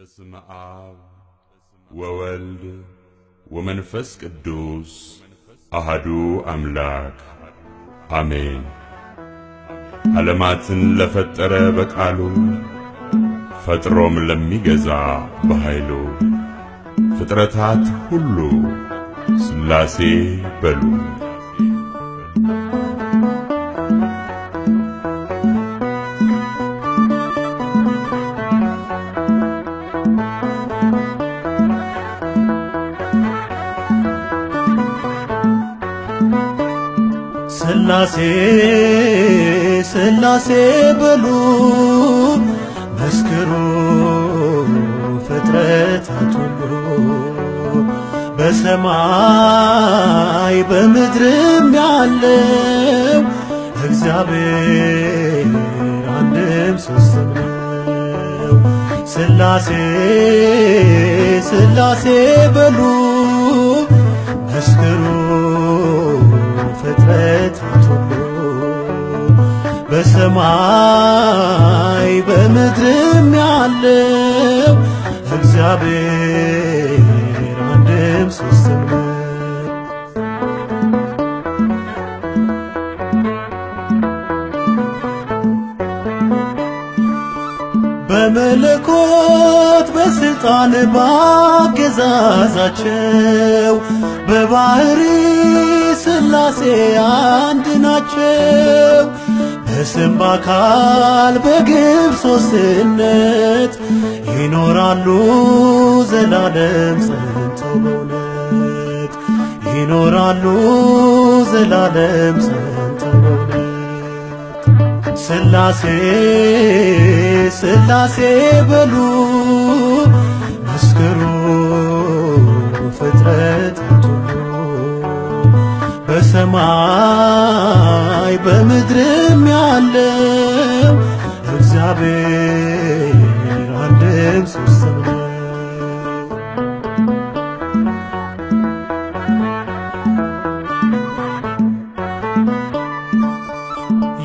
በስመ አብ ወወልድ ወመንፈስ ቅዱስ አሐዱ አምላክ አሜን። ዓለማትን ለፈጠረ በቃሉ ፈጥሮም ለሚገዛ በኃይሉ ፍጥረታት ሁሉ ሥላሴ በሉ። ሥላሴ ሥላሴ በሉ መስክሩ ፍጥረታት ሁሉ በሰማይ በምድርም ያለው እግዚአብሔር አንድም ሦስትም ነው። ሥላሴ ሥላሴ በሉ መስክሩ ፍጥረታት ሁሉ በሰማይ በምድርም ያለው እግዚአብሔር አንድም ሦስትም ነው። በመለኮት በሥልጣን ባገዛዛቸው በባሕሪ ሥላሴ አንድ ናቸው። በስም በአካል በግብ ሦስትነት ይኖራሉ ዘላለም ጸንተው በእውነት ይኖራሉ ዘላለም ጸንተው በእውነት። ሥላሴ ሥላሴ በሉ መስክሩ ፍጥረታት ሁሉ በሰማይ በምድርም ያለው እግዚአብሔር አንድም ሦስትም ነው።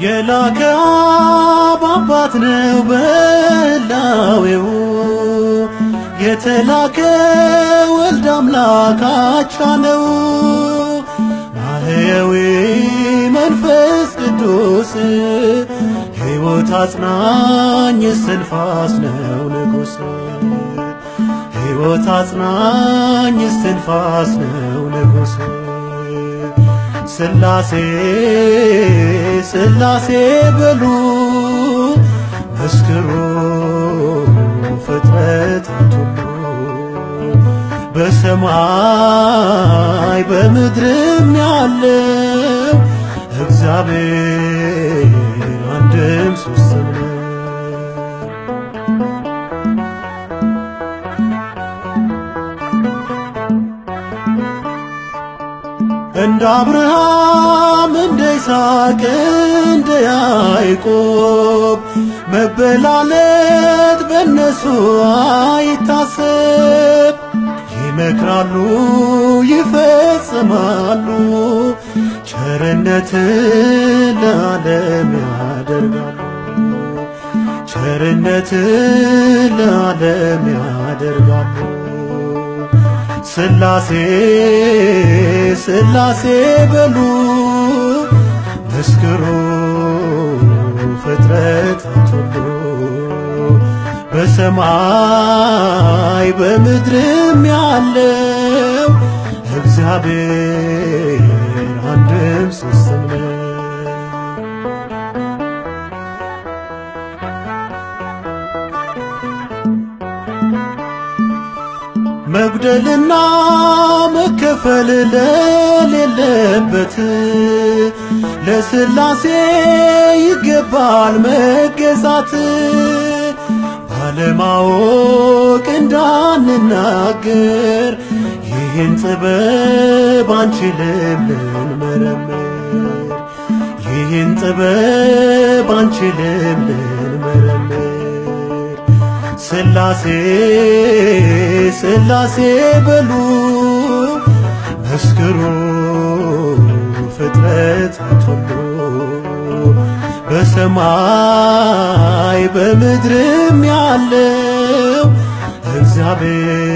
የላከ አብ አባት ነው በሕላዌው የተላከ ወልድ አምላክ አቻ ነው። ማህየዊ መንፈስ ቅዱስ ሕይወት አጽናኝ እስትንፋስ ነው ንጉሥ ሕይወት አጽናኝ እስትንፋስ ነው ንጉሥ። ሥላሴ ሥላሴ በሉ መስክሩ ፍጥረታት ሁሉ በሰማይ በምድርም ያለው እግዚአብሔር አንድም ሦስትም ነው። እንደ አብርሃም እንደ ይስሐቅ እንደ ያዕቆብ መበላለት በእነሱ አይታሰብ። ይመክራሉ ይፈጽማሉ ቸርነትን ለዓለም ያደርጋሉ ቸርነትን ለዓለም ያደርጋሉ። ሥላሴ ሥላሴ በሉ መስክሩ ፍጥረታት ሁሉ በሰማይ በምድርም ያለው እግዚአብሔር አንድም ሦስትም ነው። መጉደልና መከፈል ለሌለበት ለሥላሴ ይገባል መገዛት። ባለማወቅ እንዳንናገር ይህን ጥበብ አንችልም ልንመረምር ይህን ጥበብ አንችልም ልንመረምር። ሥላሴ ሥላሴ በሉ መስክሩ ፍጥረታት ሁሉ በሰማይ በምድርም ያለው እግዚአብሔር